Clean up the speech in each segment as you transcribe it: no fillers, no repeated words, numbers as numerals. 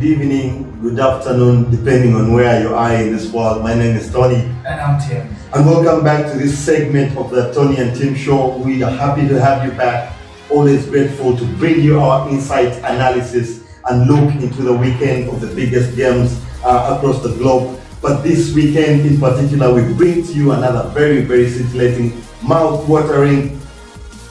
good evening, good afternoon, depending on where you are in this world. My name is Tonny. And I'm Tim. And welcome back to this segment of the Tonny and Tim show. We are happy to have you back. Always grateful to bring you our insight, analysis, and look into the weekend of the biggest games across the globe. But this weekend in particular, we bring to you another very, very scintillating, mouth-watering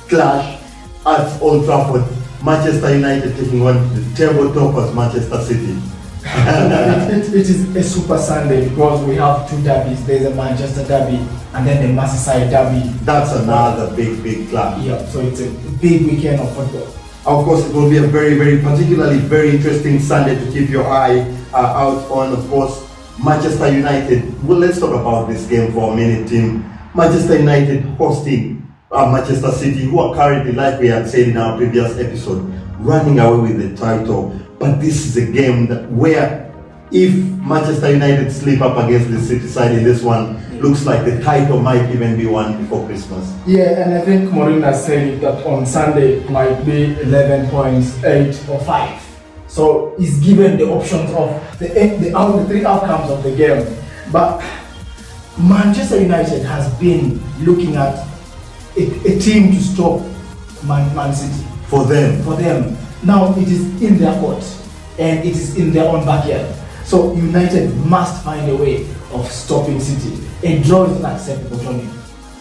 clash at Old Trafford. Manchester United taking on the table toppers, Manchester City. It is a super Sunday because we have two derbies. There's a Manchester derby and then the Merseyside derby. That's another big clash. Yeah, so it's a big weekend of football. Of course, it will be a very, particularly very interesting Sunday to keep your eye out on. Of course, Manchester United. Well, let's talk about this game for a minute, Tim. Manchester United hosting Manchester City, who are currently, like we had said in our previous episode, running away with the title. But this is a game that where if Manchester United slip up against the City side in this one, looks like the title might even be won before Christmas. Yeah, and I think Mourinho has said that on Sunday it might be 11 points, 8 or 5. So he's given the options of the three outcomes of the game. But Manchester United has been looking at a team to stop Man City. For them. Now it is in their court and it is in their own backyard. So United must find a way of stopping City. A draw is not acceptable, Tony.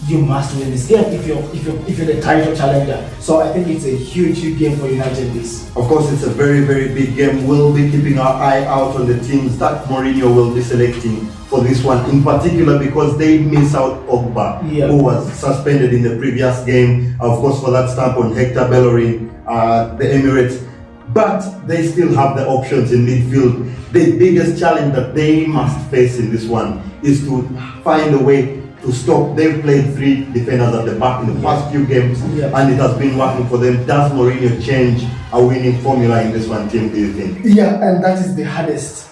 You must win this game if you're the title challenger. So I think it's a huge game for United this. Of course, it's a very big game. We'll be keeping our eye out on the teams that Mourinho will be selecting for this one, in particular because they miss out Pogba, who was suspended in the previous game, of course, for that stamp on Hector Bellerin, the Emirates. But they still have the options in midfield. The biggest challenge that they must face in this one is to find a way to stop. They've played 3 defenders at the back in the past few games, and it has been working for them. Does Mourinho change a winning formula in this one, Tim, do you think? Yeah, and that is the hardest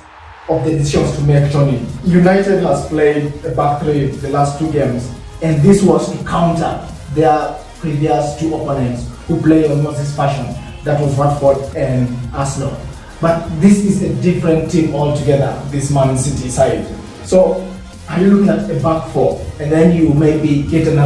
of the decisions to make, Tony. United has played a back 3 the last 2 games, and this was to counter their previous 2 opponents who play almost this fashion. That was Watford and Arsenal. But this is a different team altogether, this Man City side. So are you looking at a back 4 and then you maybe get an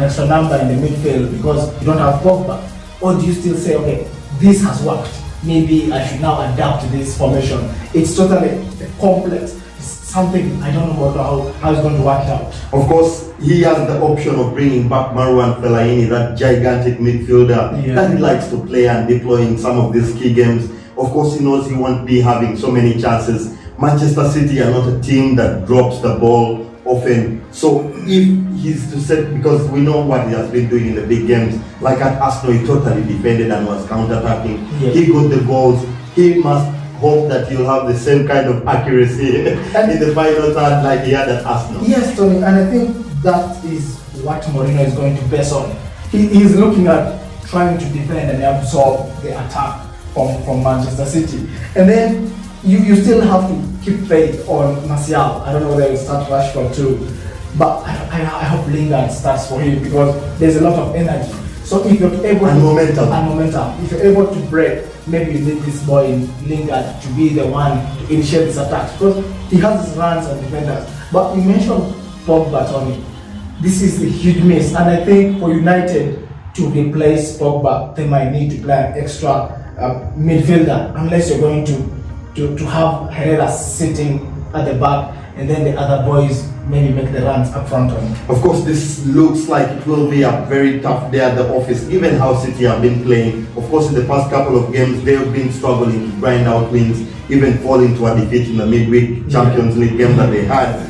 extra number in the midfield because you don't have Pogba? Or do you still say, okay, this has worked, maybe I should now adapt to this formation? It's totally complex. It's something I don't know how it's going to work out. Of course, he has the option of bringing back Marouane Fellaini, that gigantic midfielder that he likes to play and deploy in some of these key games. Of course, he knows he won't be having so many chances. Manchester City are not a team that drops the ball often. So if he's to set, because we know what he has been doing in the big games, like at Arsenal, he totally defended and was counter-attacking. He got the goals. He must hope that he'll have the same kind of accuracy in the final third like he had at Arsenal. Yes, Tony, and I think that is what Mourinho is going to base on. He is looking at trying to defend and absorb the attack from Manchester City. And then you still have to keep faith on Martial. I don't know whether he'll start Rashford too, but I hope Lingard starts for him because there's a lot of energy. So if you're able momentum, if you're able to break, maybe you need this boy in Lingard to be the one to initiate this attack because he has his runs and defenders. But you mentioned Pogba, Tony. This is a huge miss, and I think for United to replace Pogba, they might need to play an extra midfielder, unless you're going to have Herrera sitting at the back and then the other boys maybe make the runs up front on. Of course, this looks like it will be a very tough day at the office, given how City have been playing. Of course, in the past couple of games, they have been struggling to grind out wins, even falling to a defeat in the midweek Champions League game that they had.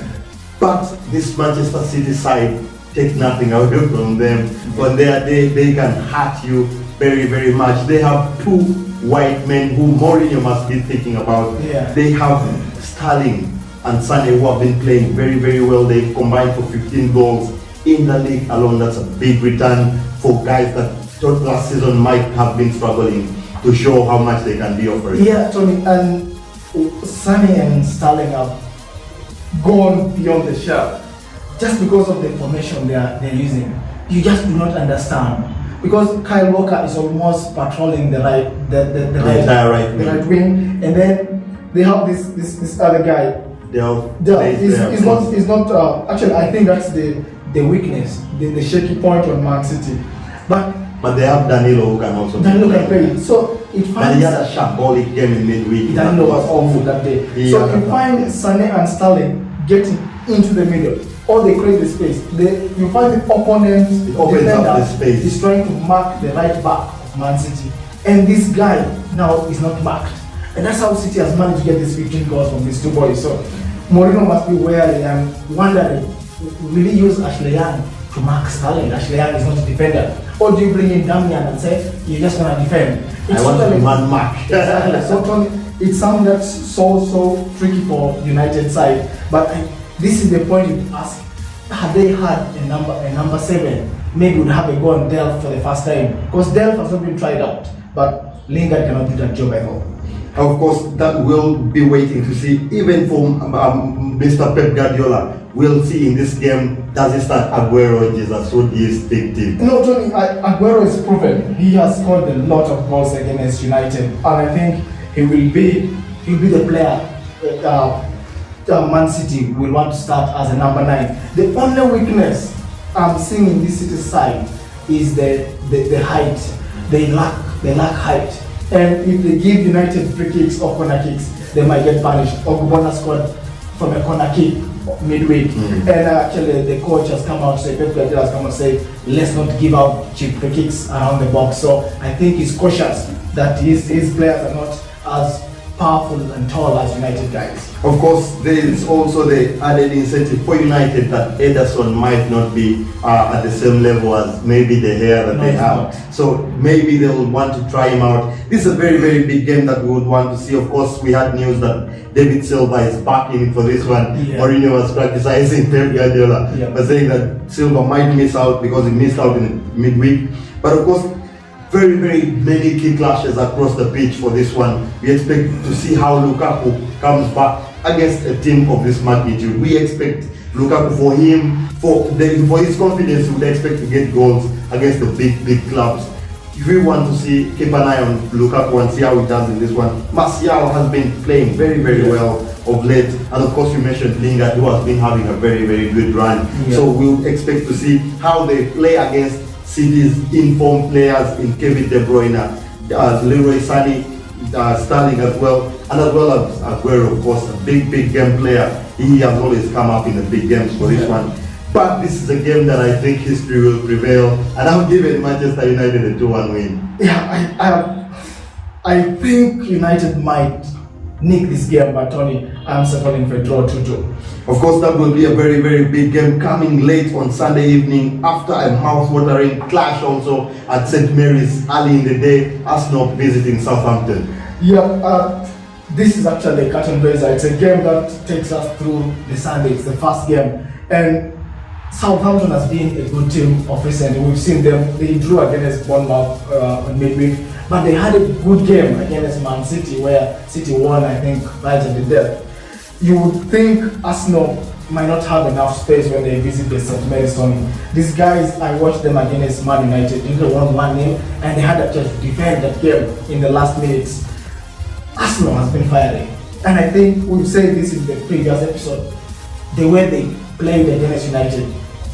But this Manchester City side take nothing away from them. But they can hurt you very much. They have 2 white men who Mourinho must be thinking about. They have Sterling and Sn1 who have been playing very well. They've combined for 15 goals in the league alone. That's a big return for guys that thought last season might have been struggling to show how much they can be offering. Yeah, Tony, and Sn1 and Sterling have gone beyond the shelf just because of the formation they're using. You just do not understand. Because Kyle Walker is almost patrolling the right wing, and then they have this other guy. He's not actually. I think that's the weakness, the shaky point on Man City. But they have Danilo who can also play. So it finds. But he had a shambolic game in midweek. Danilo was awful that day. So you find Sn1 and Sterling getting into the middle, or they create the space. You find the opponent defender is trying to mark the right back of Man City, and this guy now is not marked, and that's how City has managed to get these 15 goals from these two boys. So Mourinho must be wary and wondering, will he use Ashley Young to mark Sterling? Ashley Young is not a defender. Or do you bring in Damian and say, you're just going to defend? I want to man mark. Exactly. So it's something that's so tricky for United side. But this is the point you ask, had they had a number 7, maybe would have a go on Delph for the first time. Because Delph has not been tried out. But Lingard cannot do that job at all. Of course, that will be waiting to see. Even from Mr. Pep Guardiola, we'll see in this game, does he start Aguero or Jesus? Who do you stick to? No, Tony, Aguero is proven. He has scored a lot of goals against United, and I think he'll be the player Man City will want to start as a number 9. The only weakness I'm seeing in this City side is the height. They lack height. And if they give United free kicks or corner kicks, they might get punished. Ogbonna scored from a corner kick midweek, and actually the coach has come out, Pep Guardiola has come out and say, let's not give out cheap free kicks around the box. So I think he's cautious that his players are not as powerful and tall as United guys. Of course, there is also the added incentive for United that Ederson might not be at the same level as maybe the hair that they have. So maybe they'll want to try him out. This is a very, very big game that we would want to see. Of course, we had news that David Silva is back in for this one. Yeah. Mourinho was criticizing Pep Guardiola, but saying that Silva might miss out because he missed out in midweek. But of course, very, very many key clashes across the pitch for this one. We expect to see how Lukaku comes back against a team of this magnitude. We expect Lukaku for his confidence, we would expect to get goals against the big clubs. If we want to keep an eye on Lukaku and see how he does in this one, Martial has been playing very, very well of late. And of course you mentioned Lingard, who has been having a very, very good run. So we'll expect to see how they play against City's informed players in Kevin De Bruyne, Leroy Sané, Sterling as well, and as well as Aguero, of course, a big game player. He has always come up in the big games for this one. But this is a game that I think history will prevail, and I'll give it Manchester United a 2-1 win. Yeah, I think United might nick this game, but Tony, I'm settling for a draw 2-2. Of course, that will be a very, very big game coming late on Sunday evening after a mouth-watering clash also at St. Mary's early in the day, Arsenal visiting Southampton. Yeah, this is actually a curtain raiser. It's a game that takes us through the Sunday. It's the first game. And Southampton has been a good team of recent. We've seen them, they drew against Bournemouth on midweek, but they had a good game against Man City where City won, I think, right at the death. You would think Arsenal might not have enough space when they visit the St. Mary's. These guys, I watched them against Man United, they won 1-0, and they had to just defend that game in the last minutes. Arsenal has been firing, and I think we've said this in the previous episode, the way they played against United,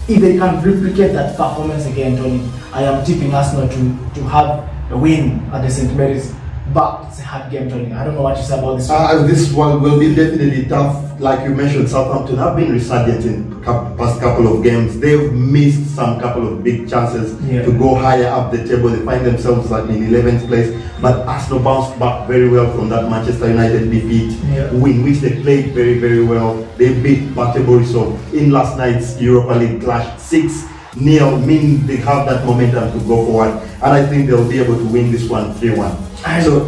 if they can replicate that performance again, Tony, I am tipping Arsenal to have a win at the St. Mary's. But it's a hard game, Tony. I don't know what you say about this one. This one will be definitely tough. Like you mentioned, Southampton have been resurgent in past couple of games. They've missed some couple of big chances to go higher up the table. They find themselves like in 11th place. But Arsenal bounced back very well from that Manchester United defeat, in which they played very, very well. They beat Bate Borisov in last night's Europa League clash 6-0, meaning they have that momentum to go forward. And I think they'll be able to win this one 3-1. So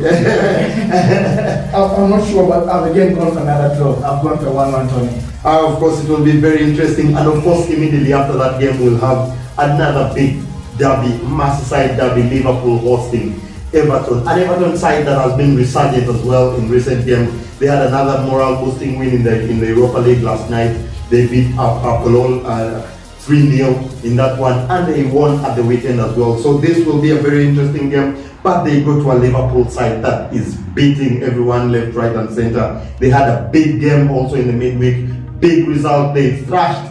I'm not sure, but I've again gone for another draw. I've gone for 1-1, Tony. Of course, it will be very interesting. And of course, immediately after that game, we'll have another big derby, Merseyside derby, Liverpool hosting Everton. An Everton side that has been resurgent as well in recent games. They had another moral-boosting win in the Europa League last night. They beat Apollon 3-0. in that one, and they won at the weekend as well. So this will be a very interesting game. But they go to a Liverpool side that is beating everyone left, right, and center. They had a big game also in the midweek. Big result. They thrashed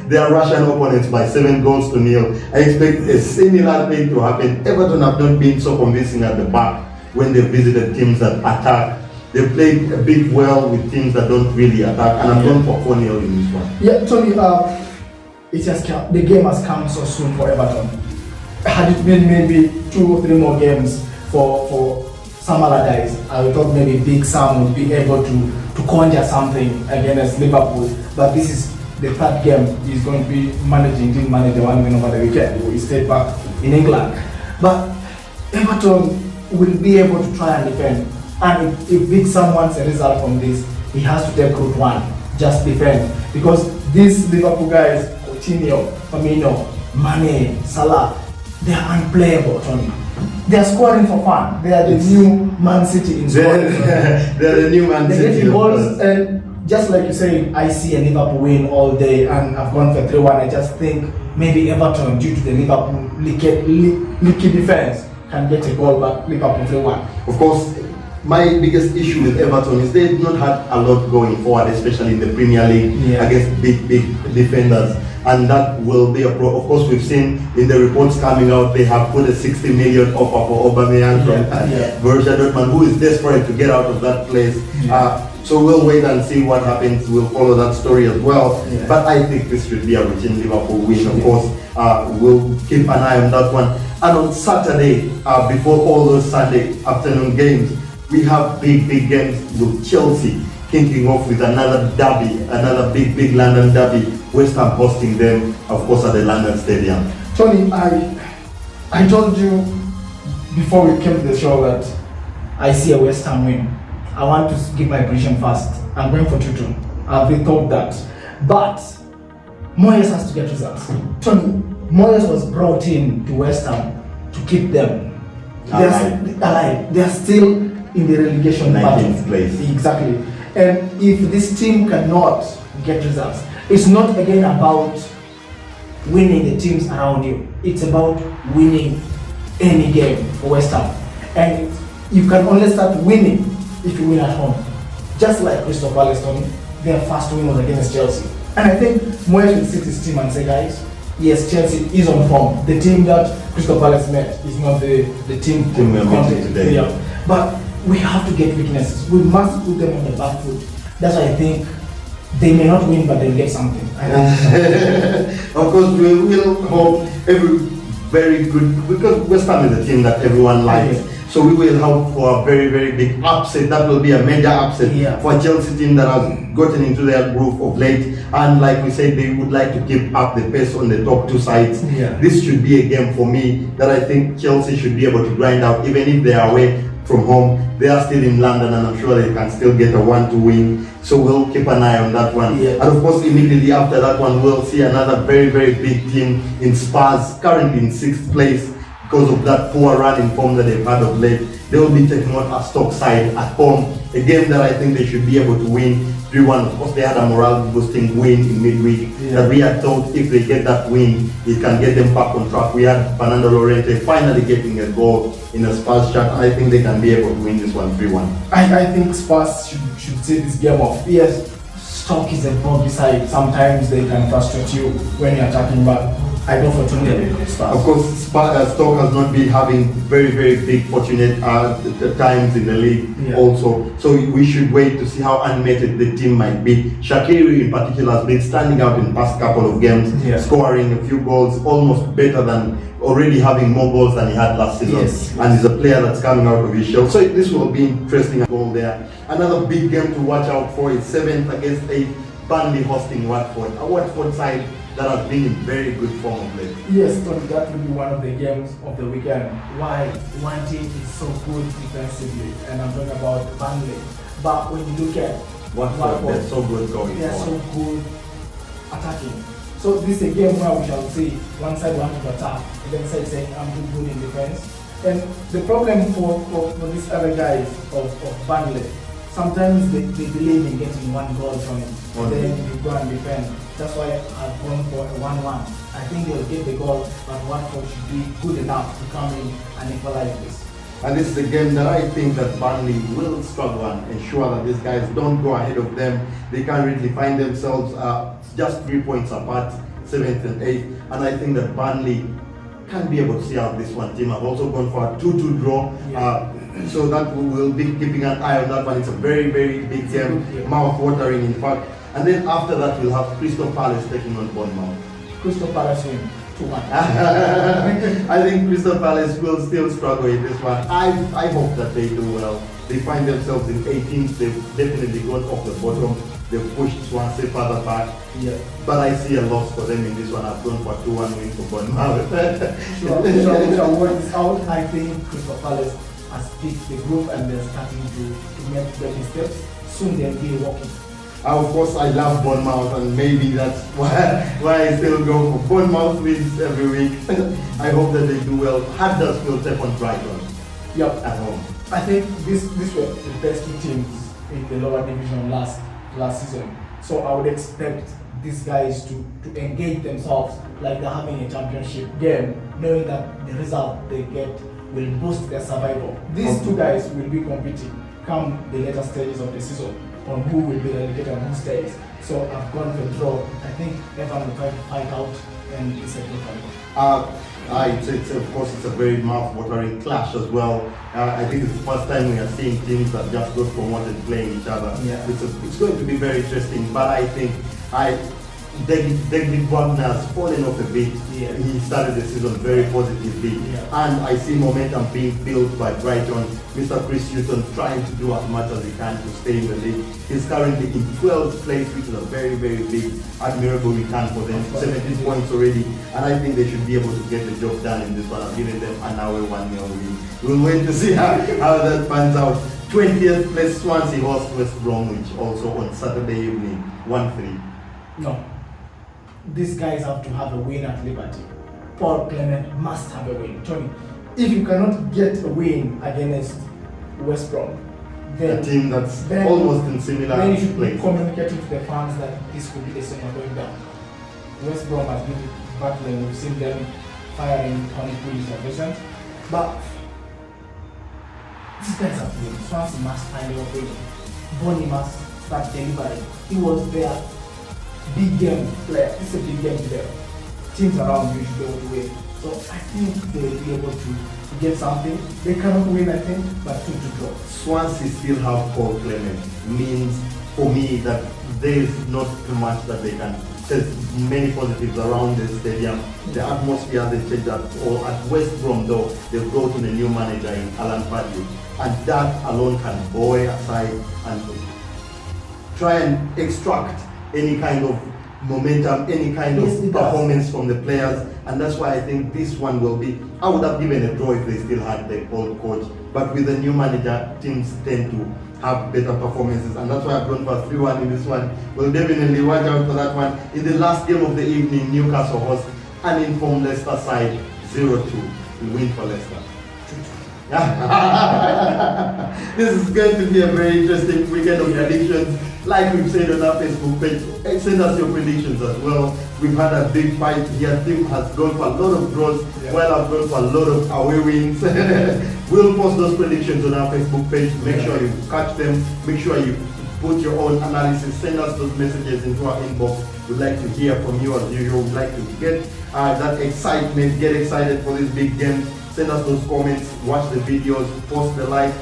their Russian opponents by 7-0. I expect a similar thing to happen. Everton have not been so convincing at the back when they visited teams that attack. They played a bit well with teams that don't really attack, and I'm going for 4-0 in this one. Yeah, Tony, the game has come so soon for Everton. Had it been maybe 2 or 3 more games for some other guys, I would thought maybe Big Sam would be able to conjure something against Liverpool. But this is the 3rd game he's going to be managing. Didn't manage the 1 win over the weekend. He stayed back in England. But Everton will be able to try and defend. And if Big Sam wants a result from this, he has to take route 1, just defend. Because these Liverpool guys, Coutinho, Firmino, Mane, Salah, they are unplayable, Tony. They are scoring for fun. They are the new Man City in scoring. They're the new Man City. They're getting goals, and just like you say, I see a Liverpool win all day, and I've gone for 3-1. I just think maybe Everton, due to the Liverpool leaky defense, can get a goal, but Liverpool 3-1. Of course, my biggest issue with Everton is they've not had a lot going forward, especially in the Premier League against big defenders. And that will be a pro. Of course, we've seen in the reports coming out, they have put a 60 million offer for Aubameyang from Borussia Dortmund, who is desperate to get out of that place. So we'll wait and see what happens. We'll follow that story as well. But I think this should be a routine Liverpool win. Of course, we'll keep an eye on that one. And on Saturday, before all those Sunday afternoon games, we have big games with Chelsea kicking off with another derby, another big London derby. West Ham hosting them, of course, at the London Stadium. Tony, I told you before we came to the show that I see a West Ham win. I want to give my prediction first. I'm going for 2-2. I've been told that. But Moyes has to get results. Tony, Moyes was brought in to West Ham to keep them alive. They are still in the relegation 19th place. Exactly. And if this team cannot get results, it's not again about winning the teams around you. It's about winning any game for West Ham. And you can only start winning if you win at home. Just like Crystal Palace, their first win was against Chelsea. And I think Moyes will sit his team and say, guys, yes, Chelsea is on form. The team that Crystal Palace met is not the team we're meeting today. Yeah. But we have to get weaknesses. We must put them on the back foot. That's why I think they may not win, but they'll get something. Of course, we will hope very good, because West Ham is a team that everyone likes. So we will hope for a very big upset. That will be a major upset for a Chelsea team that has gotten into their groove of late. And like we said, they would like to keep up the pace on the top 2 sides. This should be a game for me that I think Chelsea should be able to grind out, even if they are away from home. They are still in London, and I'm sure they can still get a 1-2 win. So we'll keep an eye on that one. And of course, immediately after that one, we'll see another very big team in Spurs, currently in 6th place because of that poor run in form that they've had of late. They will be taking on a Stoke side at home, a game that I think they should be able to win 3-1. Of course, they had a morale-boosting win in midweek that we had thought if they get that win, it can get them back on track. We had Fernando Llorente finally getting a goal in a Spurs shirt. I think they can be able to win this one 3-1. I think Spurs should see this game off. Yes, Stoke is a boggy side. Sometimes they can frustrate you when you're attacking, but I go for 2-0 Spurs. Of course, Stoke has not been having very big fortunate times in the league also. So we should wait to see how animated the team might be. Shaqiri in particular has been standing out in the past couple of games, scoring a few goals, almost better than already having more goals than he had last season. And he's a player that's coming out of his shell. So this will be interesting goal there. Another big game to watch out for is 7th against 8th, Burnley hosting Watford. A Watford side that has been in very good form of late. Yes, Tony, that will be one of the games of the weekend. Why? One team is so good defensively, and I'm talking about Burnley. But when you look at Watford, they're so good going They're forward. so good attacking. So this is a game where we shall see one side want to attack, and then side saying I'm too good in defense. And the problem for these other guys of Burnley, sometimes they believe in getting 1 goal from it, and then you go and defend. That's why I've gone for a 1-1. I think they'll get the goal, but Watford should be good enough to come in and equalize this. And this is a game that I think that Burnley will struggle and ensure that these guys don't go ahead of them. They can't really find themselves just 3 points apart, 7th and 8th. And I think that Burnley can be able to see out this one team. I've also gone for a 2-2 draw. So that we will be keeping an eye on that one. It's a very, very big game, mouth-watering in fact. And then after that, we'll have Crystal Palace taking on Bournemouth. Crystal Palace win 2-1. I think Crystal Palace will still struggle in this one. I hope that they do well. They find themselves in 18th. They've definitely gone off the bottom. They've pushed Swansea further back. Yeah. But I see a loss for them in this one. I've gone for 2-1 win for Bournemouth. Sure, work this out. I think Crystal Palace has picked the group and they're starting to make baby steps. Soon they'll be walking. Of course, I love Bournemouth, and maybe that's why I still go for Bournemouth wins every week. I hope that they do well. Huddersfield take on Brighton. Yep. At home. I think this were the best two teams in the lower division last season. So I would expect these guys to engage themselves like they're having a championship game, knowing that the result they get will boost their survival. These two guys will be competing come the later stages of the season on who will be relegated and who stays. So I've gone for draw. I think everyone will try to fight out and it's a good fight. It's of course it's a very mouth-watering clash as well. I think it's the first time we are seeing teams that just got promoted playing each other. Yeah. It's going to be very interesting, but I think David Wagner has fallen off a bit. Yeah. He started the season very positively, and I see momentum being built by Brighton. Mr. Chris Hutton trying to do as much as he can to stay in the league. He's currently in 12th place, which is a very, very big, admirable return for them. 17 points already, and I think they should be able to get the job done in this one. I've given them an hour 1-0 win. We'll wait to see how that pans out. 20th place Swansea host West Bromwich also on Saturday evening, 1-3. No. These guys have to have a win at Liberty. Paul Clement must have a win. Tony, if you cannot get a win against West Brom, then a team that's almost in similar then you should be place. communicating to the fans that this could be the same going down. West Brom has been battling. We've seen them firing Tony and recent, but these guys have win. Swansea must find a way. Bonnie must start delivering. He was there. Big game player. It's a big game player. Teams around you should be able to win. So I think they will be able to get something. They cannot win, I think, but to draw. Swansea still have Paul Clement. Means for me that there is not too much that they can. There's many positives around the stadium. The atmosphere they changed at all. At West Brom though, they've brought in a new manager in Alan Pardew, and that alone can buoy aside and try and extract any kind of momentum, any kind of performance from the players, and that's why I think this one will be. I would have given a draw if they still had the old coach, but with the new manager, teams tend to have better performances, and that's why I've gone for 3-1 in this one. We'll definitely watch out for that one. In the last game of the evening, Newcastle host an informed Leicester side, 0-2. We win for Leicester. This is going to be a very interesting weekend of predictions. Like we've said on our Facebook page, send us your predictions as well. We've had a big fight here. Tim has gone for a lot of draws, while I've gone for a lot of away wins. We'll post those predictions on our Facebook page. Make sure you catch them. Make sure you put your own analysis. Send us those messages into our inbox. We'd like to hear from you as usual. We'd like to get that excitement, get excited for this big game. Send us those comments, watch the videos, post the like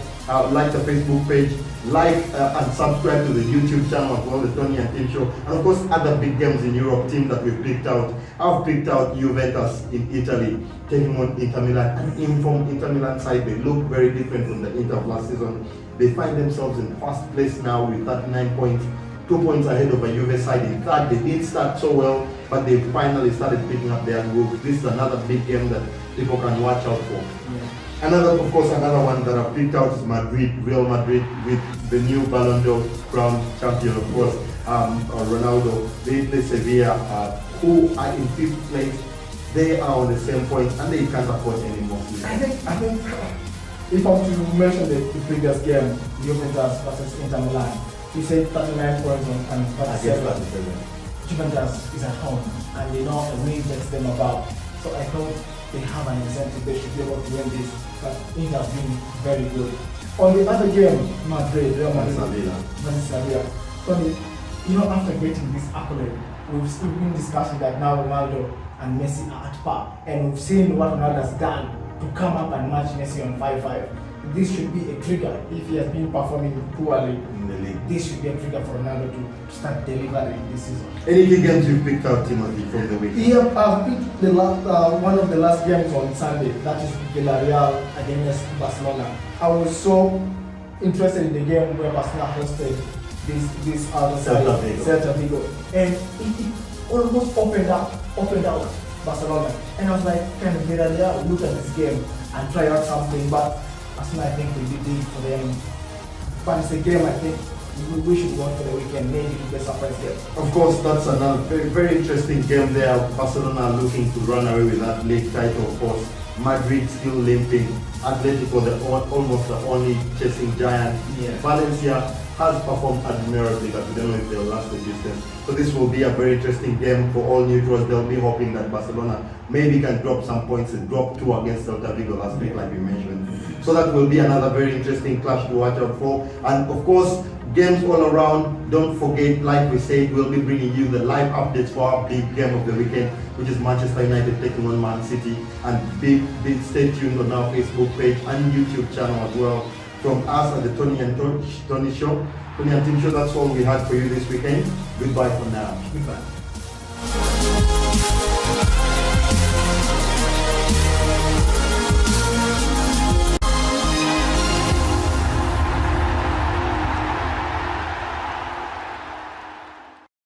the Facebook page, and subscribe to the YouTube channel as well, the Tonny and Tim Show, and of course other big games in Europe, team that we've picked out. I've picked out Juventus in Italy, taking on Inter Milan, an informed Inter Milan side. They look very different from the Inter of last season. They find themselves in first place now with 39 points, 2 points ahead of a Juve side in third. They didn't start so well, but they finally started picking up their groove. This is another big game that people can watch out for. Another one that I picked out is Real Madrid, with the new Ballon d'Or crowned champion, of course, Ronaldo. They play Sevilla, who are in 5th place. They are on the same point, and they can't afford any more. I think if I was to mention the previous game, Juventus versus Inter Milan, you said 39 points and 37. Juventus is at home, and they know a win gets them about. So I thought they have an incentive, they should be able to win this, but it has been very good. On the other game, Madrid, Real Madrid versus Sevilla. Tony, after getting this accolade, we've been discussing that now Ronaldo and Messi are at par, and we've seen what Ronaldo has done to come up and match Messi on 5-5. This should be a trigger if he has been performing poorly in the league. This should be a trigger for Ronaldo to start delivering this season. Any big games you picked out, Timothy, from the weekend? Yeah, I've picked one of the last games on Sunday, that is Villarreal against Barcelona. I was so interested in the game where Barcelona hosted this other side, Celta Vigo, and it almost opened up Barcelona. And I was like, can Villarreal look at this game and try out something? But Arsenal, I think we did it for them. But it's a game I think we should watch for the weekend, maybe to get surprise game. Of course, that's another very, very interesting game there. Barcelona looking to run away with that league title, of course. Madrid still limping. Atletico, almost the only chasing giant. Yeah. Valencia has performed admirably, but we don't know if they'll last the distance. So this will be a very interesting game for all neutrals. They'll be hoping that Barcelona maybe can drop some points. It dropped 2 against Celta Vigo last week, like we mentioned. So that will be another very interesting clash to watch out for. And of course, games all around. Don't forget, like we said, we'll be bringing you the live updates for our big game of the weekend, which is Manchester United taking on Man City. And stay tuned on our Facebook page and YouTube channel as well. From us at the Tonny and Tim show, that's all we had for you this weekend. Goodbye for now. Goodbye.